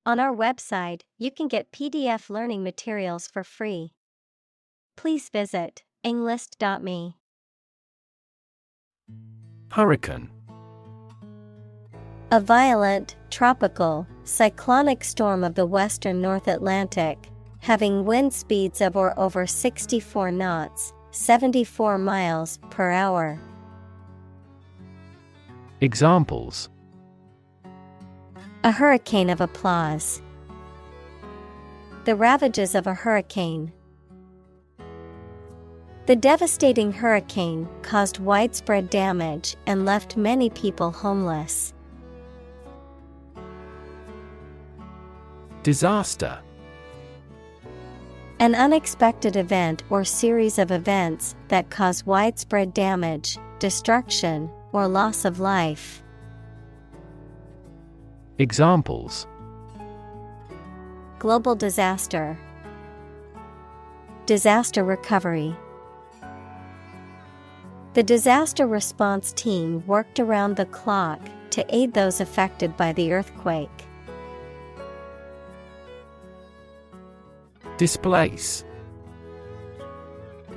On our website, you can get PDF learning materials for free. Please visit englist.me. Hurricane. A violent, tropical, cyclonic storm of the western North Atlantic, having wind speeds of or over 64 knots, 74 miles per hour. Examples: A hurricane of applause. The ravages of a hurricane. The devastating hurricane caused widespread damage and left many people homeless. Disaster. An unexpected event or series of events that cause widespread damage, destruction, or loss of life. Examples: Global disaster. Disaster recovery. The disaster response team worked around the clock to aid those affected by the earthquake. Displace.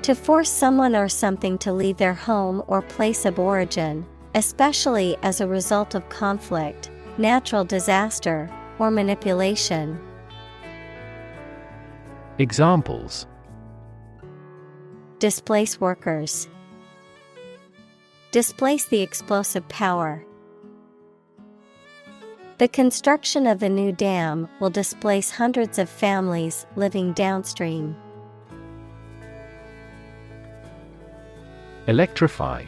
To force someone or something to leave their home or place of origin, especially as a result of conflict, natural disaster, or manipulation. Examples: Displace workers. Displace the explosive power. The construction of the new dam will displace hundreds of families living downstream. Electrify.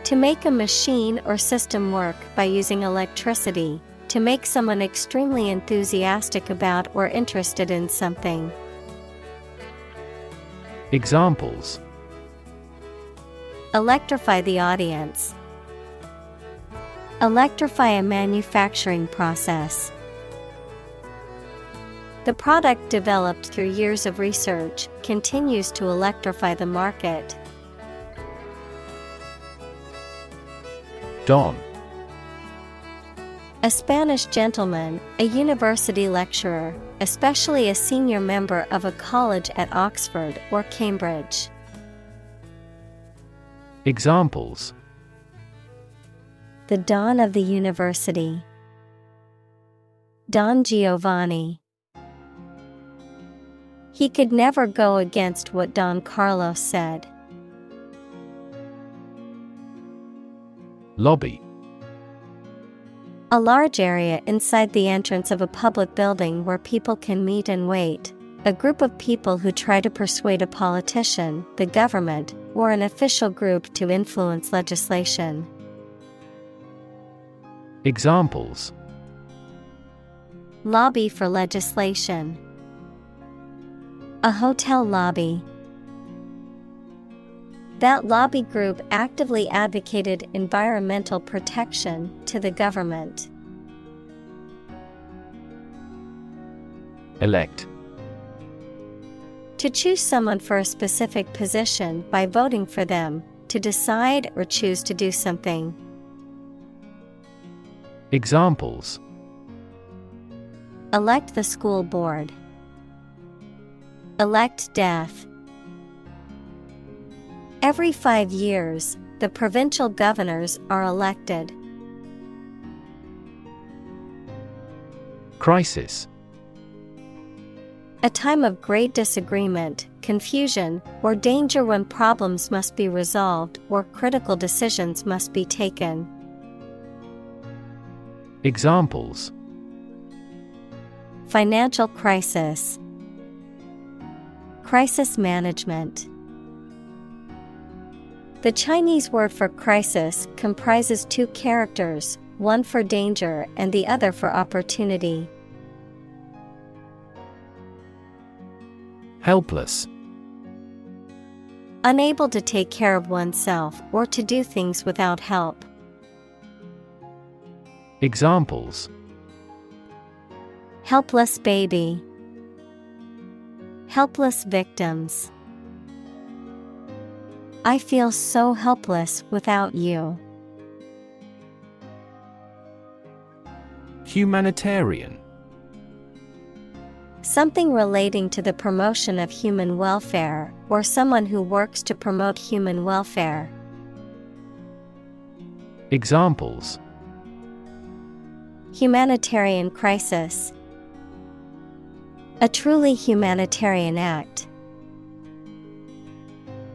To make a machine or system work by using electricity, to make someone extremely enthusiastic about or interested in something. Examples: Electrify the audience. Electrify a manufacturing process. The product developed through years of research continues to electrify the market. Don. A Spanish gentleman, a university lecturer, especially a senior member of a college at Oxford or Cambridge. Examples: The Don of the University. Don Giovanni. He could never go against what Don Carlos said. Lobby. A large area inside the entrance of a public building where people can meet and wait. A group of people who try to persuade a politician, the government, or an official group to influence legislation. Examples: Lobby for legislation. A hotel lobby. That lobby group actively advocated environmental protection to the government. Elect. To choose someone for a specific position by voting for them, to decide or choose to do something. Examples: Elect the school board. Elect death. Every 5 years, the provincial governors are elected. Crisis. A time of great disagreement, confusion, or danger when problems must be resolved or critical decisions must be taken. Examples: Financial crisis. Crisis management. The Chinese word for crisis comprises 2 characters, one for danger and the other for opportunity. Helpless. Unable to take care of oneself or to do things without help. Examples: Helpless baby. Helpless victims. I feel so helpless without you. Humanitarian. Something relating to the promotion of human welfare, or someone who works to promote human welfare. Examples: Humanitarian crisis. A truly humanitarian act.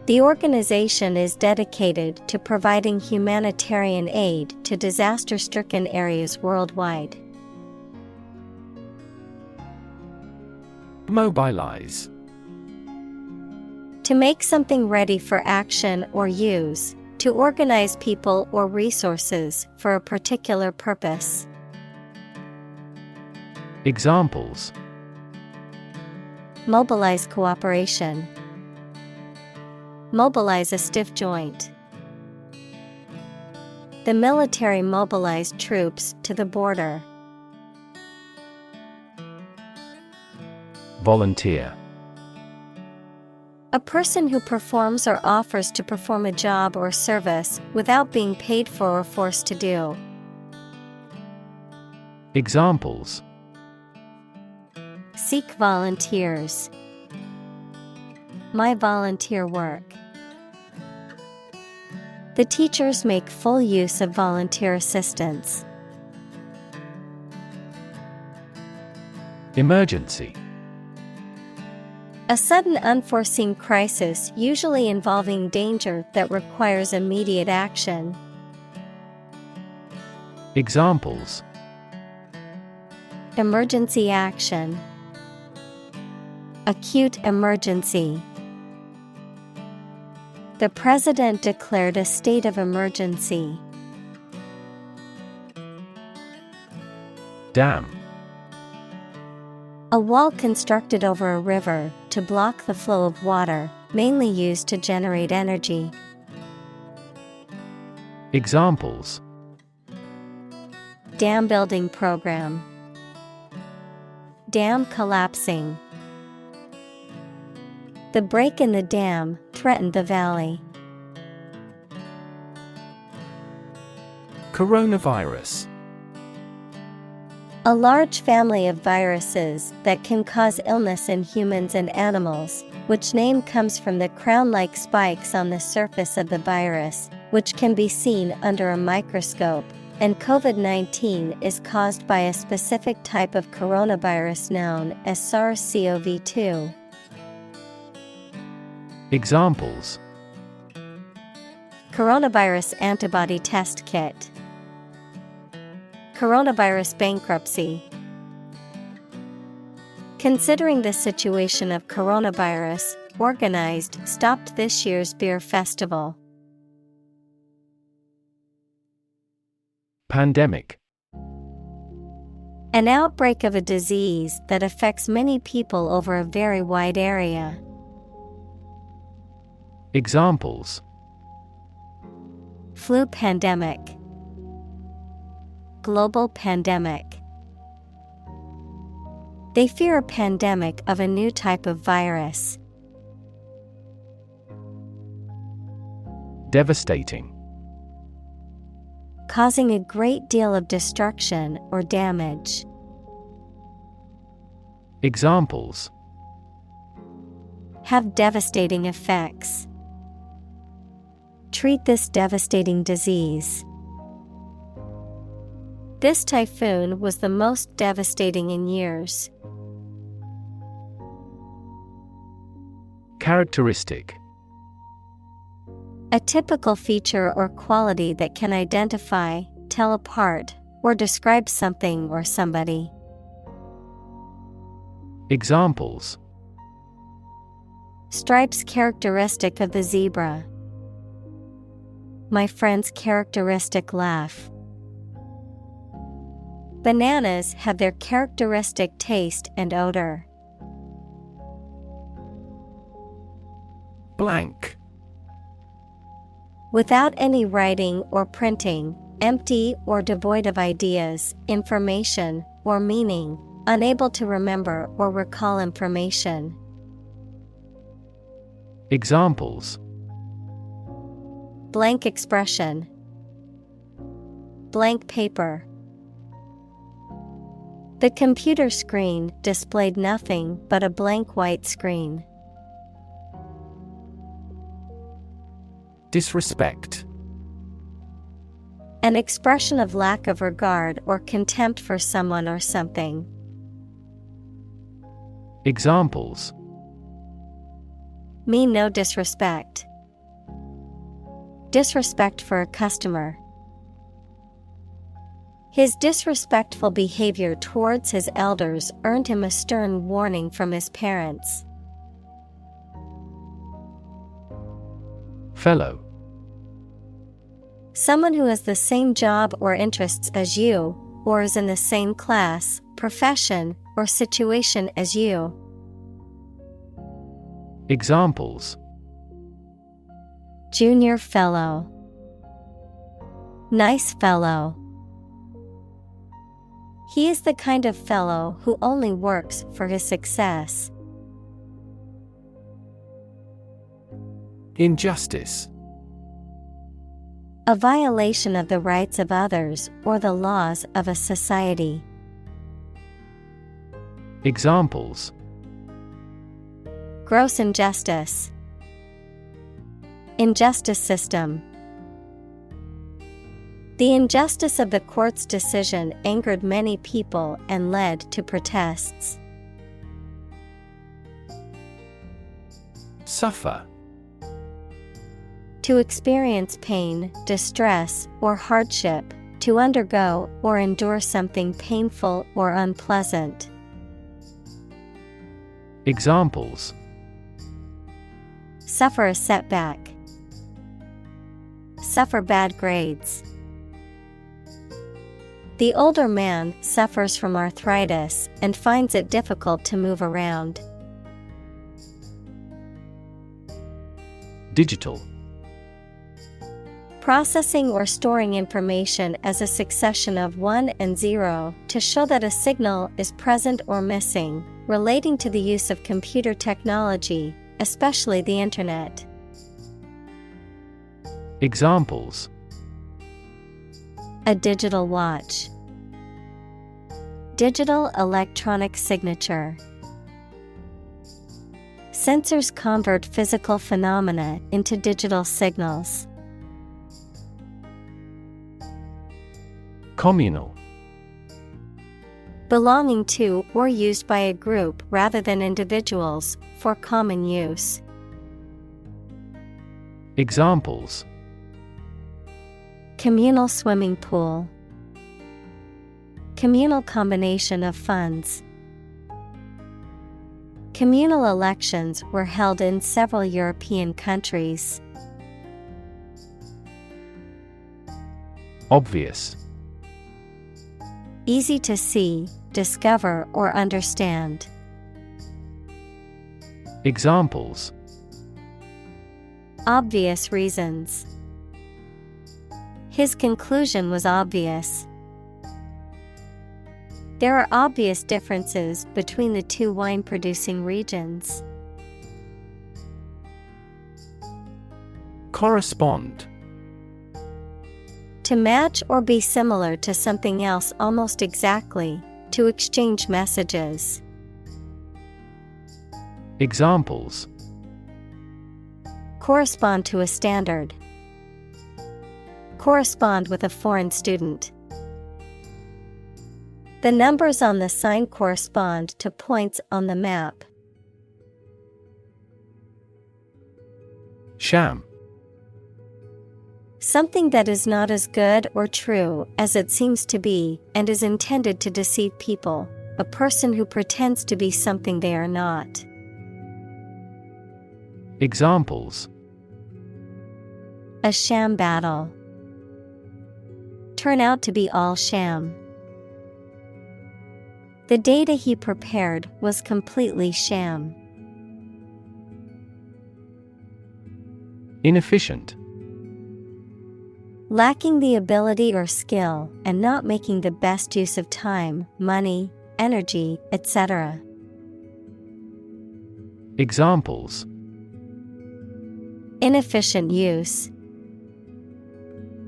The organization is dedicated to providing humanitarian aid to disaster-stricken areas worldwide. Mobilize. To make something ready for action or use, to organize people or resources for a particular purpose. Examples: Mobilize cooperation. Mobilize a stiff joint. The military mobilized troops to the border. Volunteer. A person who performs or offers to perform a job or service without being paid for or forced to do. Examples: Seek volunteers. My volunteer work. The teachers make full use of volunteer assistance. Emergency. A sudden unforeseen crisis usually involving danger that requires immediate action. Examples: Emergency action. Acute emergency. The president declared a state of emergency. Dam. A wall constructed over a river to block the flow of water, mainly used to generate energy. Examples: Dam building program. Dam collapsing. The break in the dam threatened the valley. Coronavirus. A large family of viruses that can cause illness in humans and animals, which name comes from the crown-like spikes on the surface of the virus, which can be seen under a microscope, and COVID-19 is caused by a specific type of coronavirus known as SARS-CoV-2. Examples: Coronavirus antibody test kit. Coronavirus bankruptcy. Considering the situation of coronavirus, organized stopped this year's beer festival. Pandemic. An outbreak of a disease that affects many people over a very wide area. Examples: Flu pandemic. Global pandemic. They fear a pandemic of a new type of virus. Devastating. Causing a great deal of destruction or damage. Examples: Have devastating effects. Treat this devastating disease. This typhoon was the most devastating in years. Characteristic. A typical feature or quality that can identify, tell apart, or describe something or somebody. Examples: Stripes characteristic of the zebra. My friend's characteristic laugh. Bananas have their characteristic taste and odor. Blank. Without any writing or printing, empty or devoid of ideas, information, or meaning, unable to remember or recall information. Examples: Blank expression. Blank paper. The computer screen displayed nothing but a blank white screen. Disrespect. An expression of lack of regard or contempt for someone or something. Examples: Mean no disrespect. Disrespect for a customer. His disrespectful behavior towards his elders earned him a stern warning from his parents. Fellow. Someone who has the same job or interests as you, or is in the same class, profession, or situation as you. Examples: Junior fellow. Nice fellow. He is the kind of fellow who only works for his success. Injustice. A violation of the rights of others or the laws of a society. Examples: Gross injustice. Injustice system. The injustice of the court's decision angered many people and led to protests. Suffer. To experience pain, distress, or hardship, to undergo or endure something painful or unpleasant. Examples: Suffer a setback. Suffer bad grades. The older man suffers from arthritis and finds it difficult to move around. Digital. Processing or storing information as a succession of 1 and 0 to show that a signal is present or missing, relating to the use of computer technology, especially the Internet. Examples: A digital watch. Digital electronic signature. Sensors convert physical phenomena into digital signals. Communal. Belonging to or used by a group rather than individuals, for common use. Examples: Communal swimming pool. Communal combination of funds. Communal elections were held in several European countries. Obvious. Easy to see, discover, or understand. Examples: Obvious reasons. His conclusion was obvious. There are obvious differences between the two wine-producing regions. Correspond. To match or be similar to something else almost exactly, to exchange messages. Examples: Correspond to a standard. Correspond with a foreign student. The numbers on the sign correspond to points on the map. Sham. Something that is not as good or true as it seems to be and is intended to deceive people, a person who pretends to be something they are not. Examples: A sham battle. Turn out to be all sham. The data he prepared was completely sham. Inefficient. Lacking the ability or skill and not making the best use of time, money, energy, etc. Examples: Inefficient use.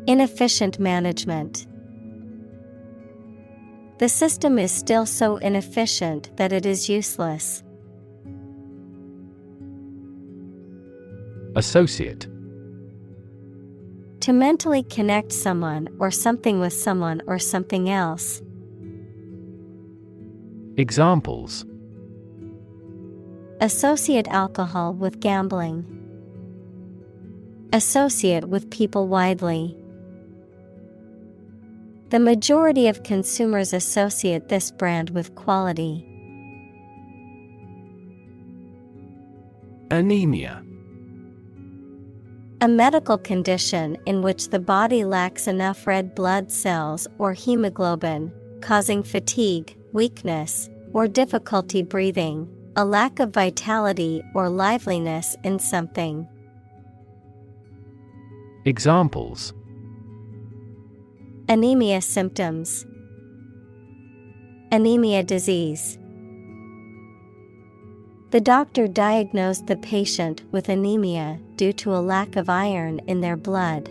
Inefficient management. The system is still so inefficient that it is useless. Associate. To mentally connect someone or something with someone or something else. Examples: Associate alcohol with gambling. Associate with people widely. The majority of consumers associate this brand with quality. Anemia. A medical condition in which the body lacks enough red blood cells or hemoglobin, causing fatigue, weakness, or difficulty breathing, a lack of vitality or liveliness in something. Examples: Anemia symptoms. Anemia disease. The doctor diagnosed the patient with anemia due to a lack of iron in their blood.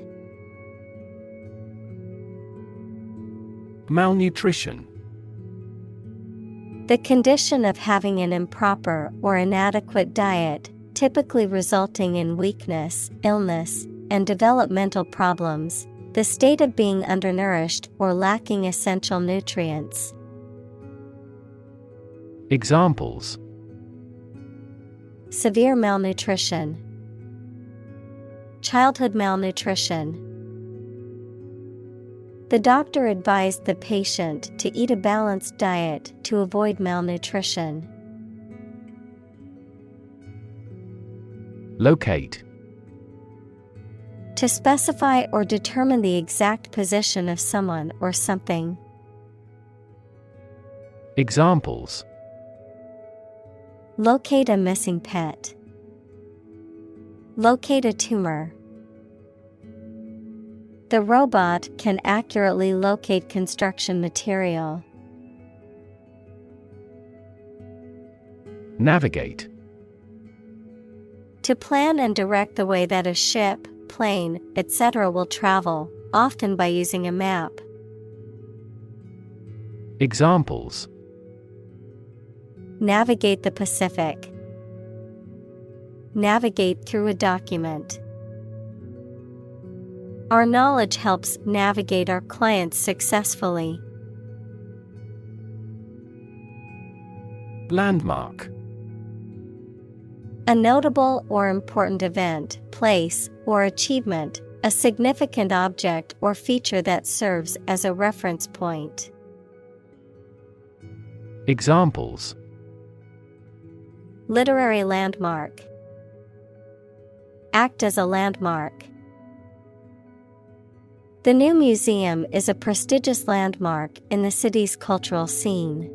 Malnutrition. The condition of having an improper or inadequate diet, typically resulting in weakness, illness, and developmental problems, the state of being undernourished or lacking essential nutrients. Examples: Severe malnutrition. Childhood malnutrition. The doctor advised the patient to eat a balanced diet to avoid malnutrition. Locate. To specify or determine the exact position of someone or something. Examples: Locate a missing pet. Locate a tumor. The robot can accurately locate construction material. Navigate. To plan and direct the way that a ship, plane, etc. will travel, often by using a map. Examples: Navigate the Pacific. Navigate through a document. Our knowledge helps navigate our clients successfully. Landmark. A notable or important event, place, or achievement, a significant object or feature that serves as a reference point. Examples: Literary landmark. Act as a landmark. The new museum is a prestigious landmark in the city's cultural scene.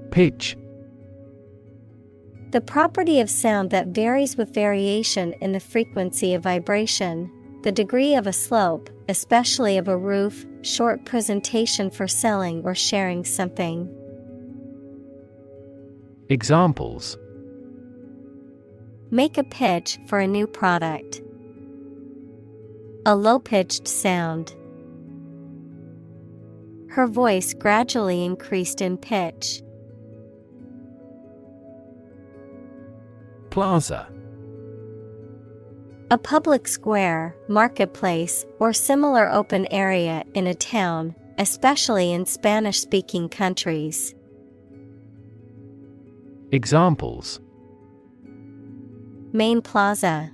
Pitch. The property of sound that varies with variation in the frequency of vibration, the degree of a slope, especially of a roof, short presentation for selling or sharing something. Examples: Make a pitch for a new product. A low-pitched sound. Her voice gradually increased in pitch. Plaza. A public square, marketplace, or similar open area in a town, especially in Spanish-speaking countries. Examples: Main Plaza.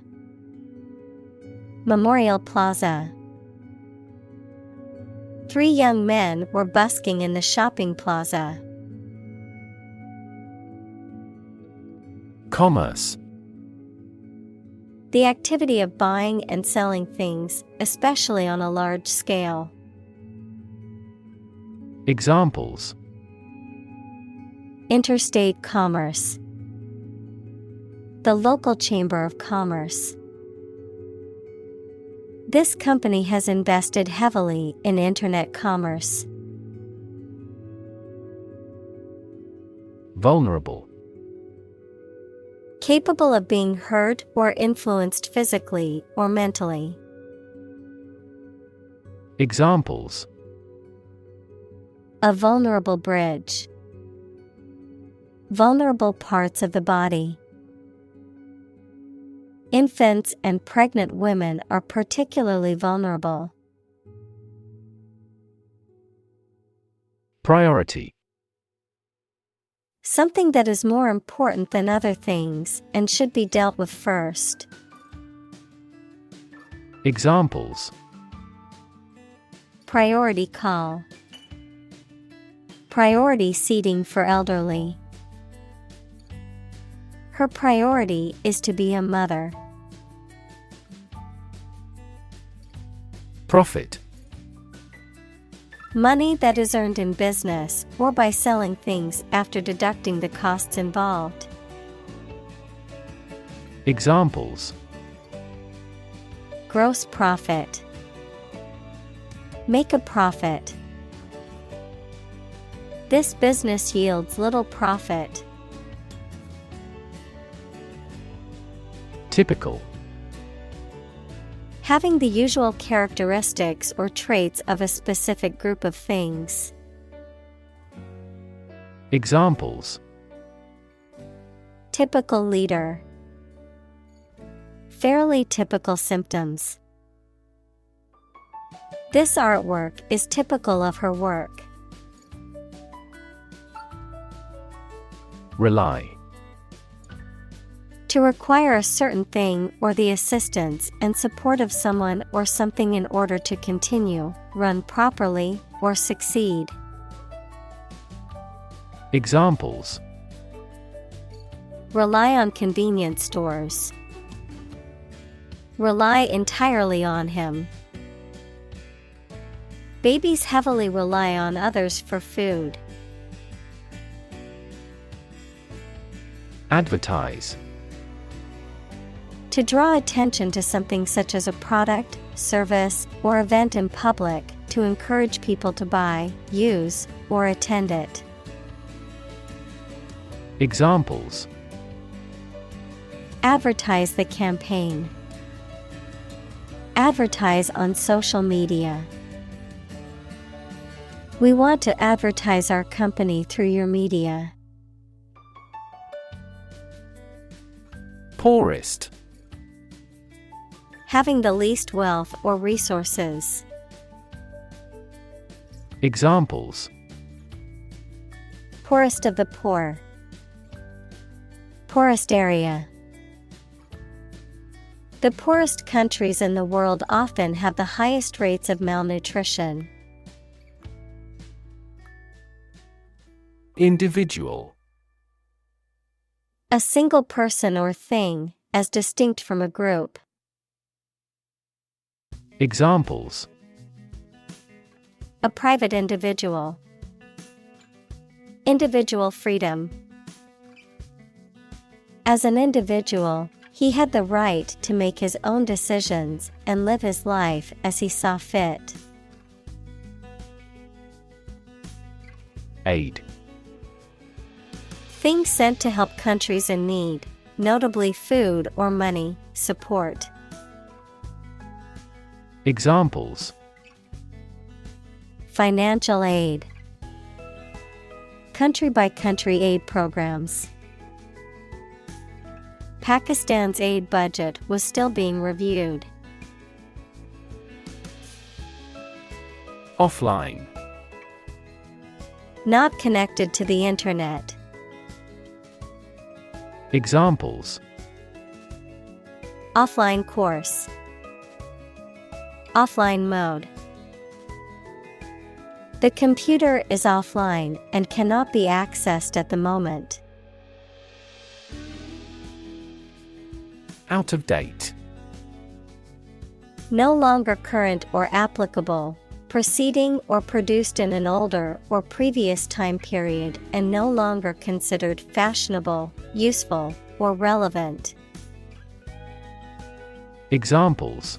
Memorial Plaza. 3 young men were busking in the shopping plaza. Commerce. The activity of buying and selling things, especially on a large scale. Examples: Interstate commerce. The local chamber of commerce. This company has invested heavily in internet commerce. Vulnerable. Capable of being hurt or influenced physically or mentally. Examples: a vulnerable bridge, vulnerable parts of the body. Infants and pregnant women are particularly vulnerable. Priority: something that is more important than other things and should be dealt with first. Examples: priority call, priority seating for elderly. Her priority is to be a mother. Profit: money that is earned in business or by selling things after deducting the costs involved. Examples: gross profit, make a profit. This business yields little profit. Typical: having the usual characteristics or traits of a specific group of things. Examples: typical leader, fairly typical symptoms. This artwork is typical of her work. Rely: to require a certain thing or the assistance and support of someone or something in order to continue, run properly, or succeed. Examples: rely on convenience stores, rely entirely on him. Babies heavily rely on others for food. Advertise: to draw attention to something such as a product, service, or event in public, to encourage people to buy, use, or attend it. Examples: advertise the campaign, advertise on social media. We want to advertise our company through your media. Poorest: having the least wealth or resources. Examples: poorest of the poor, poorest area. The poorest countries in the world often have the highest rates of malnutrition. Individual: a single person or thing, as distinct from a group. Examples: a private individual, individual freedom. As an individual, he had the right to make his own decisions and live his life as he saw fit. Aid: things sent to help countries in need, notably food or money, support. Examples: financial aid, country-by-country aid programs. Pakistan's aid budget was still being reviewed. Offline: not connected to the internet. Examples: offline course, offline mode. The computer is offline and cannot be accessed at the moment. Out of date: no longer current or applicable, preceding or produced in an older or previous time period and no longer considered fashionable, useful, or relevant. Examples: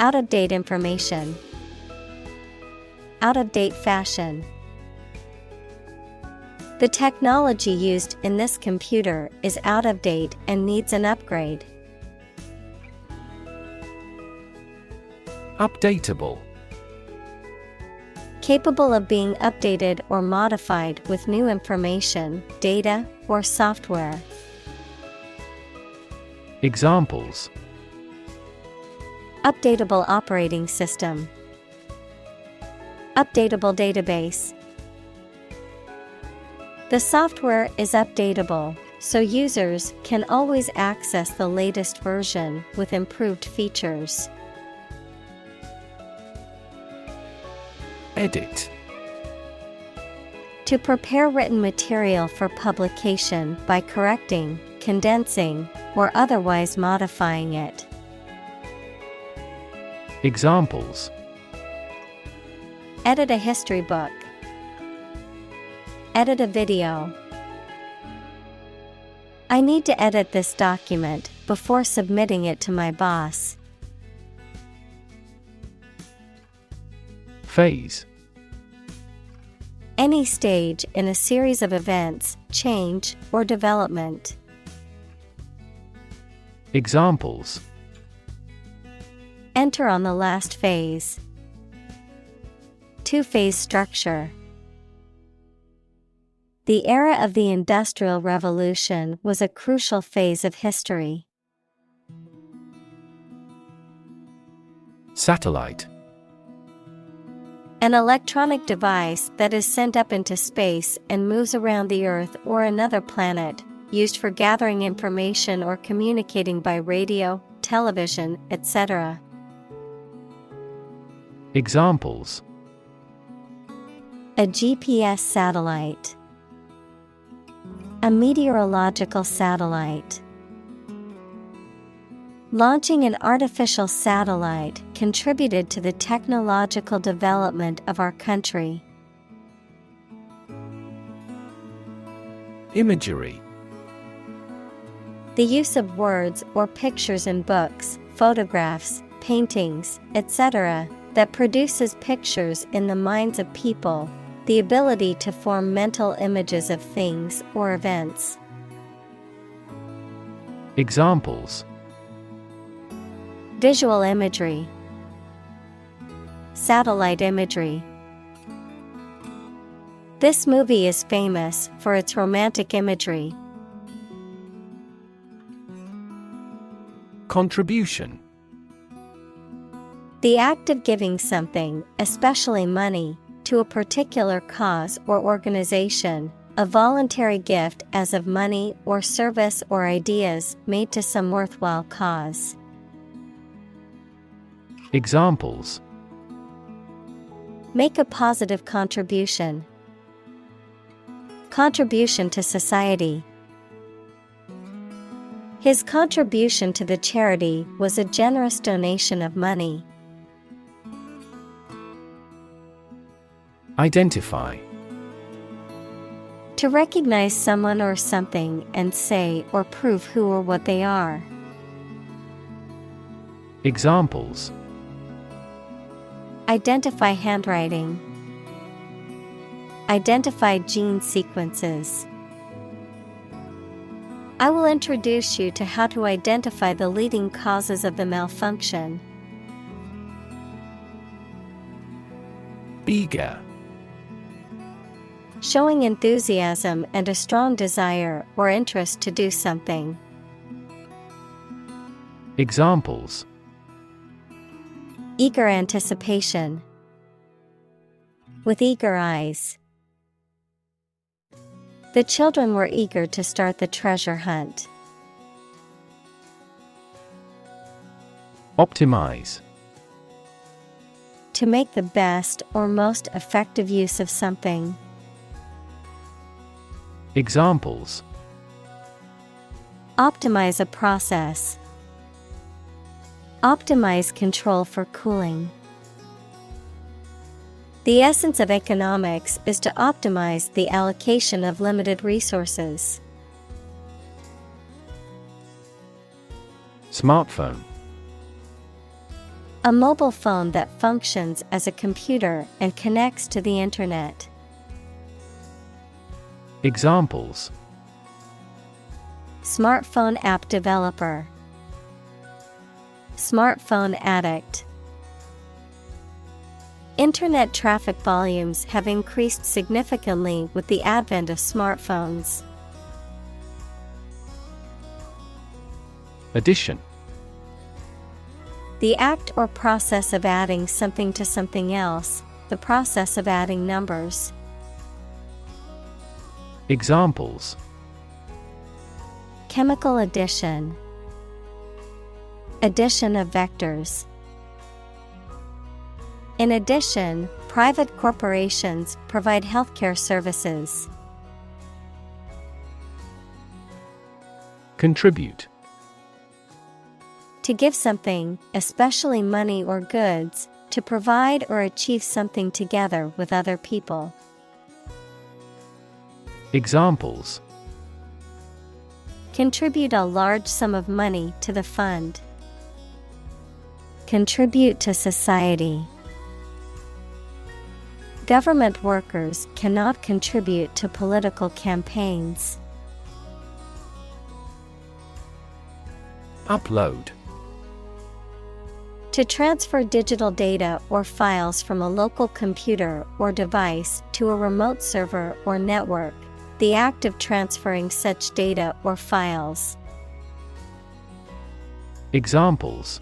out-of-date information, out-of-date fashion. The technology used in this computer is out of date and needs an upgrade. Updatable. Capable of being updated or modified with new information, data, or software. Examples: Updatable operating system. Updatable database. The software is updatable, so users can always access the latest version with improved features. Edit. To prepare written material for publication by correcting, condensing, or otherwise modifying it. Examples: Edit a history book. Edit a video. I need to edit this document before submitting it to my boss. Phase. Any stage in a series of events, change, or development. Examples: Enter on the last phase. Two-phase structure. The era of the Industrial Revolution was a crucial phase of history. Satellite. An electronic device that is sent up into space and moves around the Earth or another planet, used for gathering information or communicating by radio, television, etc. Examples: A GPS satellite. A meteorological satellite. Launching an artificial satellite contributed to the technological development of our country. Imagery. The use of words or pictures in books, photographs, paintings, etc., that produces pictures in the minds of people, the ability to form mental images of things or events. Examples: Visual imagery. Satellite imagery. This movie is famous for its romantic imagery. Contribution. The act of giving something, especially money, to a particular cause or organization, a voluntary gift as of money or service or ideas made to some worthwhile cause. Examples: Make a positive contribution. Contribution to society. His contribution to the charity was a generous donation of money. Identify. To recognize someone or something and say or prove who or what they are. Examples: Identify handwriting. Identify gene sequences. I will introduce you to how to identify the leading causes of the malfunction. Eager. Showing enthusiasm and a strong desire or interest to do something. Examples: Eager anticipation. With eager eyes. The children were eager to start the treasure hunt. Optimize. To make the best or most effective use of something. Examples: Optimize a process. Optimize control for cooling. The essence of economics is to optimize the allocation of limited resources. Smartphone. A mobile phone that functions as a computer and connects to the internet. Examples: Smartphone app developer. Smartphone addict. Internet traffic volumes have increased significantly with the advent of smartphones. Addition. The act or process of adding something to something else, the process of adding numbers. Examples: Chemical addition. Addition of vectors. In addition, private corporations provide healthcare services. Contribute. To give something, especially money or goods, to provide or achieve something together with other people. Examples: Contribute a large sum of money to the fund. Contribute to society. Government workers cannot contribute to political campaigns. Upload. To transfer digital data or files from a local computer or device to a remote server or network, the act of transferring such data or files. Examples: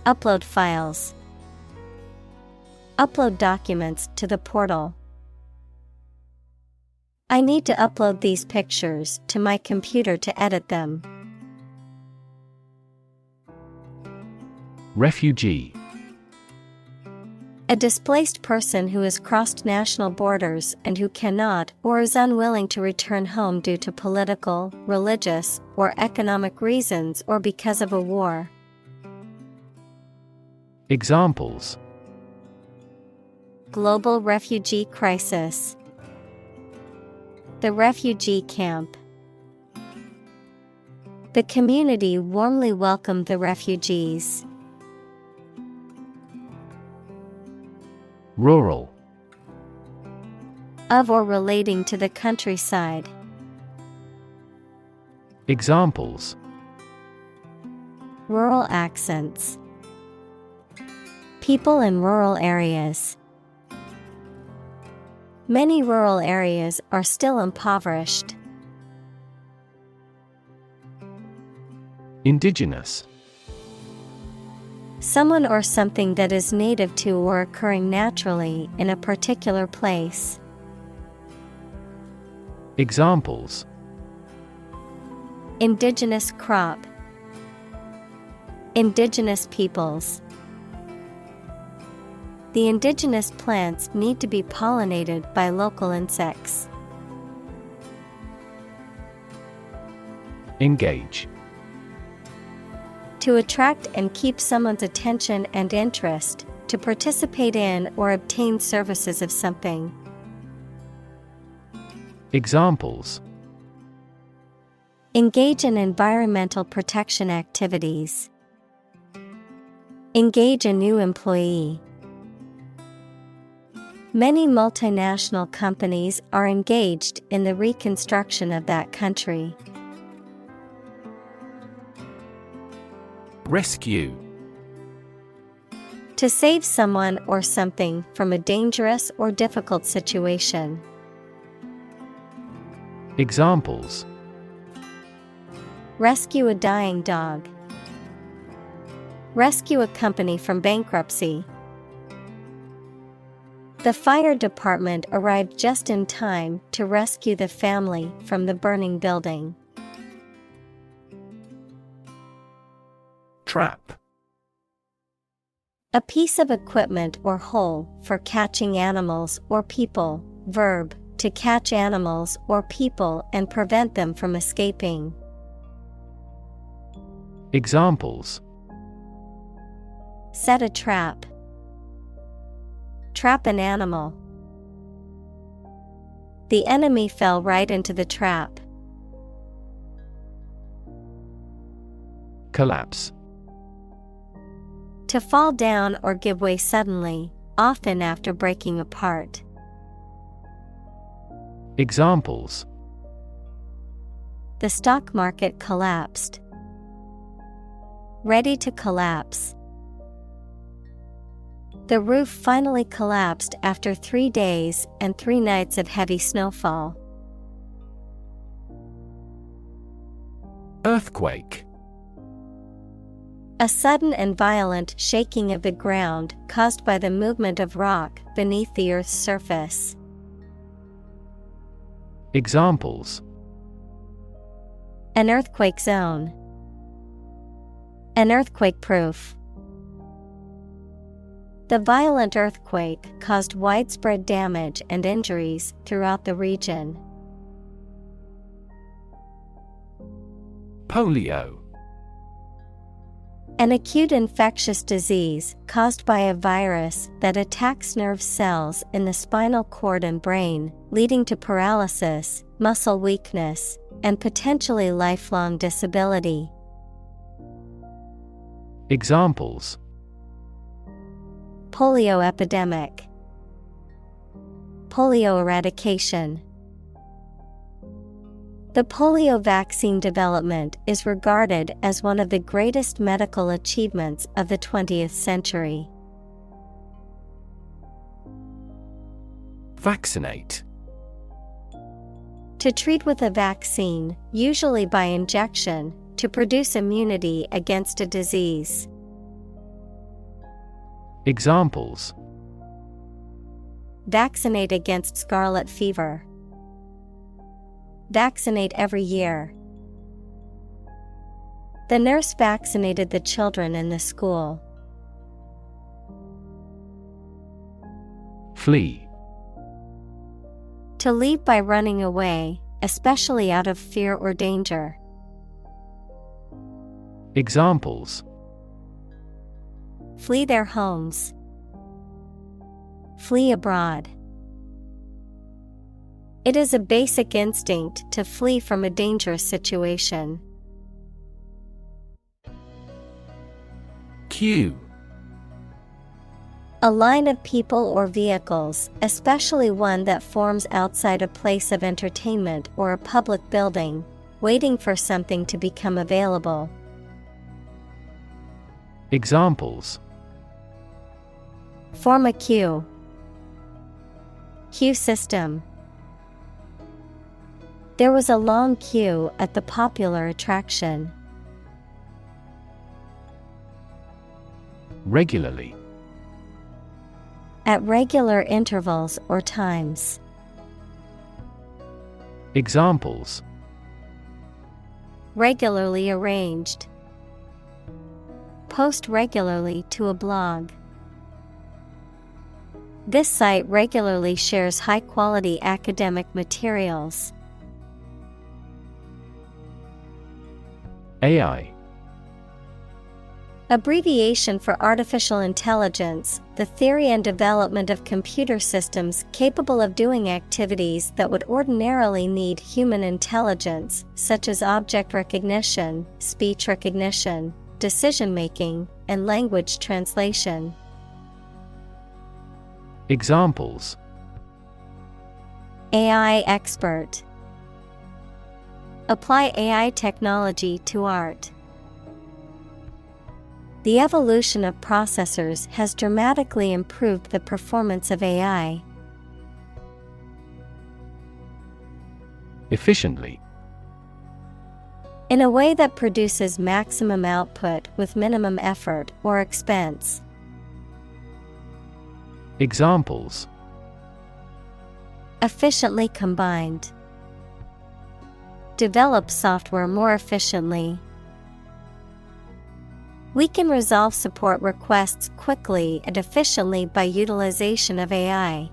Upload files. Upload documents to the portal. I need to upload these pictures to my computer to edit them. Refugee. A displaced person who has crossed national borders and who cannot or is unwilling to return home due to political, religious, or economic reasons or because of a war. Examples: Global refugee crisis. The refugee camp. The community warmly welcomed the refugees. Rural. Of or relating to the countryside. Examples: Rural accents. People in rural areas. Many rural areas are still impoverished. Indigenous. Someone or something that is native to or occurring naturally in a particular place. Examples: Indigenous crop. Indigenous peoples. The indigenous plants need to be pollinated by local insects. Engage. To attract and keep someone's attention and interest, to participate in or obtain services of something. Examples: Engage in environmental protection activities. Engage a new employee. Many multinational companies are engaged in the reconstruction of that country. Rescue. To save someone or something from a dangerous or difficult situation. Examples: Rescue a dying dog. Rescue a company from bankruptcy. The fire department arrived just in time to rescue the family from the burning building. Trap. A piece of equipment or hole for catching animals or people. Verb, to catch animals or people and prevent them from escaping. Examples: Set a trap. Trap an animal. The enemy fell right into the trap. Collapse. To fall down or give way suddenly, often after breaking apart. Examples: The stock market collapsed. Ready to collapse. The roof finally collapsed after 3 days and 3 nights of heavy snowfall. Earthquake. A sudden and violent shaking of the ground caused by the movement of rock beneath the Earth's surface. Examples: An earthquake zone. An earthquake-proof. The violent earthquake caused widespread damage and injuries throughout the region. Polio. An acute infectious disease caused by a virus that attacks nerve cells in the spinal cord and brain, leading to paralysis, muscle weakness, and potentially lifelong disability. Examples: Polio epidemic. Polio eradication. The polio vaccine development is regarded as one of the greatest medical achievements of the 20th century. Vaccinate. To treat with a vaccine, usually by injection, to produce immunity against a disease. Examples: Vaccinate against scarlet fever. Vaccinate every year. The nurse vaccinated the children in the school. Flee. To leave by running away, especially out of fear or danger. Examples: Flee their homes. Flee abroad. It is a basic instinct to flee from a dangerous situation. Queue. A line of people or vehicles, especially one that forms outside a place of entertainment or a public building, waiting for something to become available. Examples: Form a queue. Queue system. There was a long queue at the popular attraction. Regularly. At regular intervals or times. Examples: Regularly arranged. Post regularly to a blog. This site regularly shares high-quality academic materials. AI. Abbreviation for artificial intelligence, the theory and development of computer systems capable of doing activities that would ordinarily need human intelligence, such as object recognition, speech recognition, decision-making, and language translation. Examples: AI expert. Apply AI technology to art. The evolution of processors has dramatically improved the performance of AI. Efficiently. In a way that produces maximum output with minimum effort or expense. Examples: Efficiently combined. Develop software more efficiently. We can resolve support requests quickly and efficiently by utilization of AI.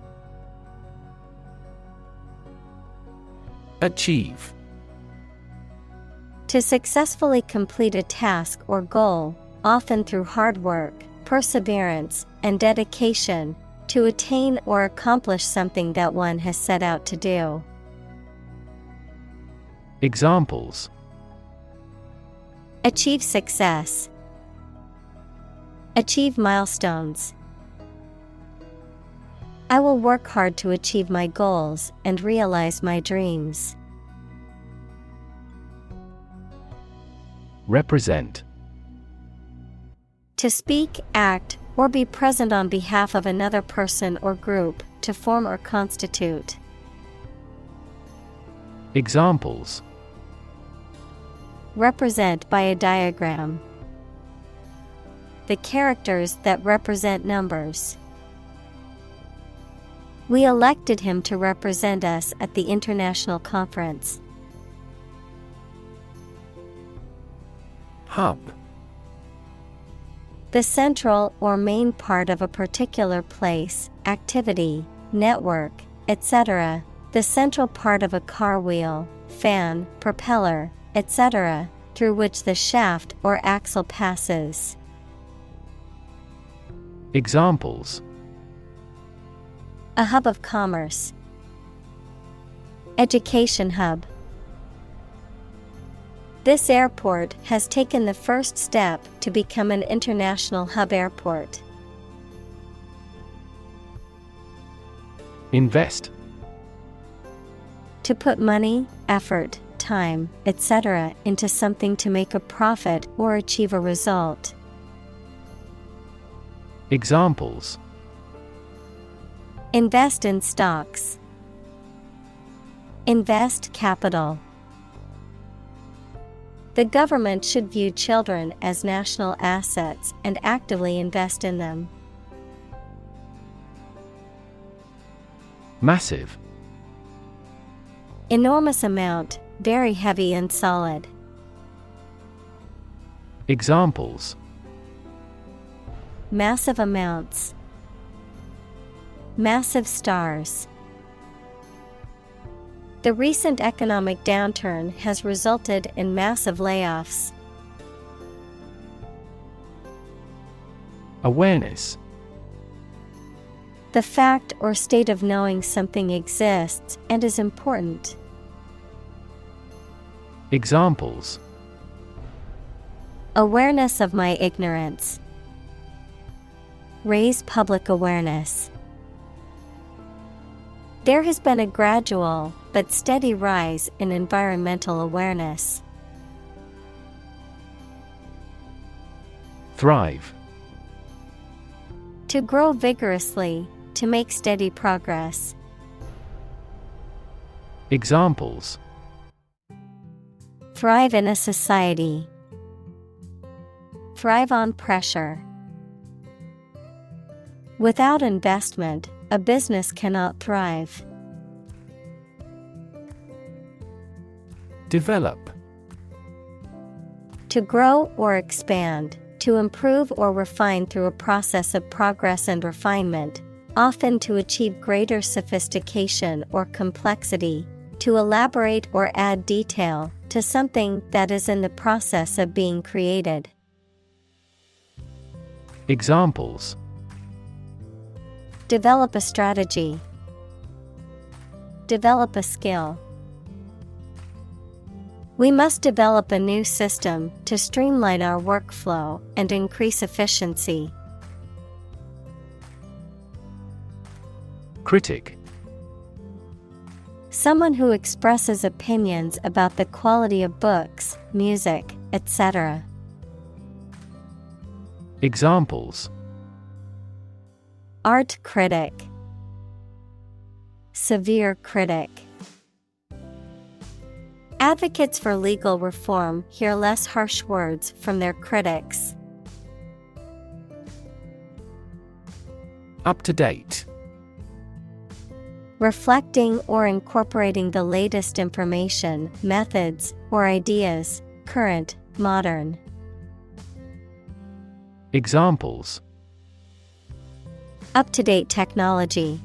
Achieve. To successfully complete a task or goal, often through hard work, perseverance, and dedication, to attain or accomplish something that one has set out to do. Examples: Achieve success. Achieve milestones. I will work hard to achieve my goals and realize my dreams. Represent. To speak, act, Or be present on behalf of another person or group, to form or constitute. Examples: Represent by a diagram. The characters that represent numbers. We elected him to represent us at the international conference. Hub. The central or main part of a particular place, activity, network, etc. The central part of a car wheel, fan, propeller, etc., through which the shaft or axle passes. Examples: A hub of commerce. Education hub. This airport has taken the first step to become an international hub airport. Invest. To put money, effort, time, etc. into something to make a profit or achieve a result. Examples: Invest in stocks. Invest capital. The government should view children as national assets and actively invest in them. Massive. Enormous amount, very heavy and solid. Examples: Massive amounts. Massive stars. The recent economic downturn has resulted in massive layoffs. Awareness. The fact or state of knowing something exists and is important. Examples: Awareness of my ignorance. Raise public awareness. There has been a gradual but steady rise in environmental awareness. Thrive. To grow vigorously, to make steady progress. Examples: Thrive in a society. Thrive on pressure. Without investment, a business cannot thrive. Develop. To grow or expand, to improve or refine through a process of progress and refinement, often to achieve greater sophistication or complexity, to elaborate or add detail to something that is in the process of being created. Examples: Develop a strategy. Develop a skill. We must develop a new system to streamline our workflow and increase efficiency. Critic. Someone who expresses opinions about the quality of books, music, etc. Examples: Art critic. Severe critic. Advocates for legal reform hear less harsh words from their critics. Up to date. Reflecting or incorporating the latest information, methods, or ideas, current, modern. Examples: Up-to-date technology.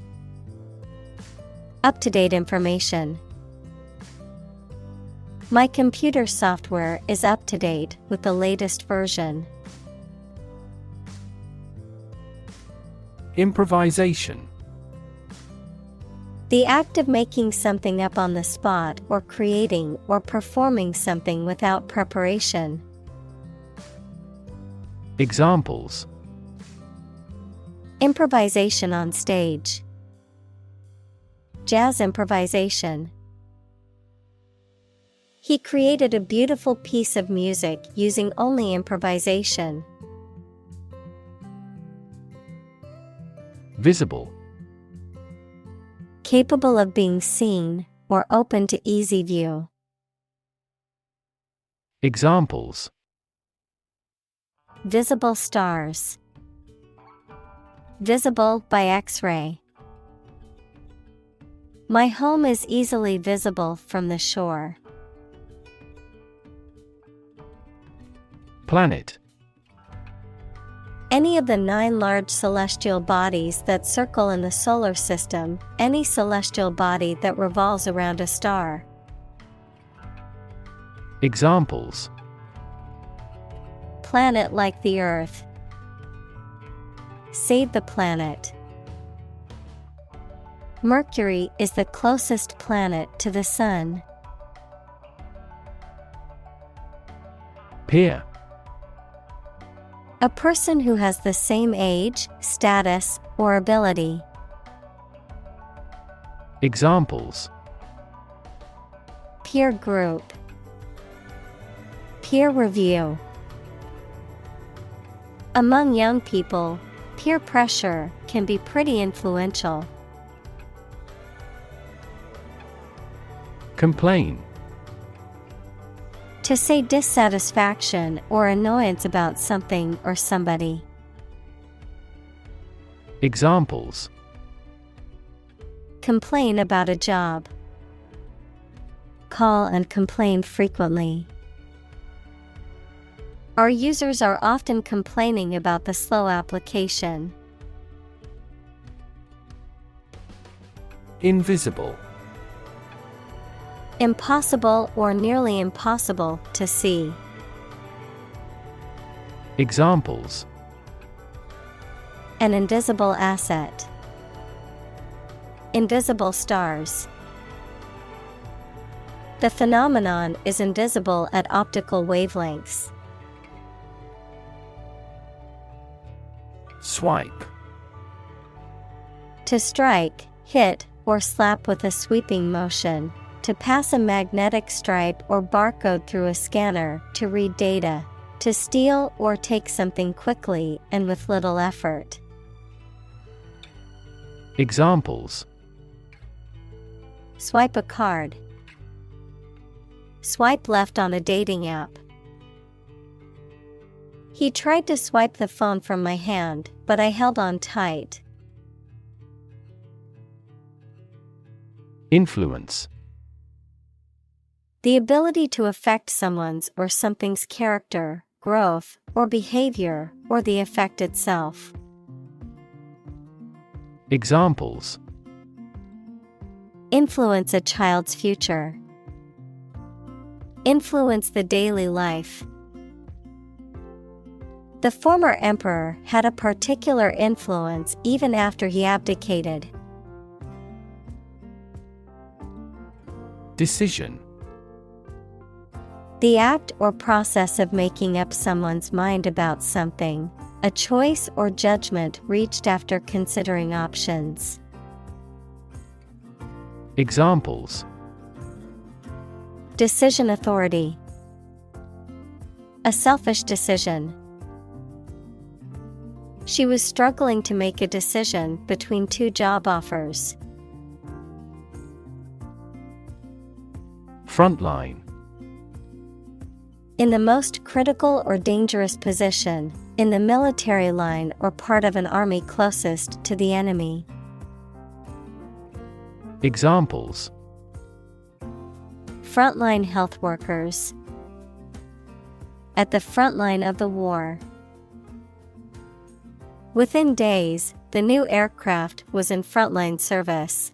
Up-to-date information. My computer software is up to date with the latest version. Improvisation. The act of making something up on the spot or creating or performing something without preparation. Examples: Improvisation on stage. Jazz improvisation. He created a beautiful piece of music using only improvisation. Visible. Capable of being seen, or open to easy view. Examples. Visible stars. Visible by X-ray. My home is easily visible from the shore. Planet. Any of the 9 large celestial bodies that circle in the solar system, any celestial body that revolves around a star. Examples. Planet like the Earth. Save the planet. Mercury is the closest planet to the Sun. Peer. A person who has the same age, status, or ability. Examples. Peer group. Peer review. Among young people, peer pressure can be pretty influential. Complain. To say dissatisfaction or annoyance about something or somebody. Examples. Complain about a job. Call and complain frequently. Our users are often complaining about the slow application. Invisible. Impossible or nearly impossible to see. Examples. An invisible asset. Invisible stars. The phenomenon is invisible at optical wavelengths. Swipe. To strike, hit, or slap with a sweeping motion. To pass a magnetic stripe or barcode through a scanner to read data. To steal or take something quickly and with little effort. Examples. Swipe a card. Swipe left on a dating app. He tried to swipe the phone from my hand, but I held on tight. Influence. The ability to affect someone's or something's character, growth, or behavior, or the effect itself. Examples. Influence a child's future. Influence the daily life. The former emperor had a particular influence even after he abdicated. Decision. The act or process of making up someone's mind about something, a choice or judgment reached after considering options. Examples. Decision authority. A selfish decision. She was struggling to make a decision between 2 job offers. Frontline. In the most critical or dangerous position, in the military line or part of an army closest to the enemy. Examples. Frontline health workers. At the front line of the war. Within days, the new aircraft was in frontline service.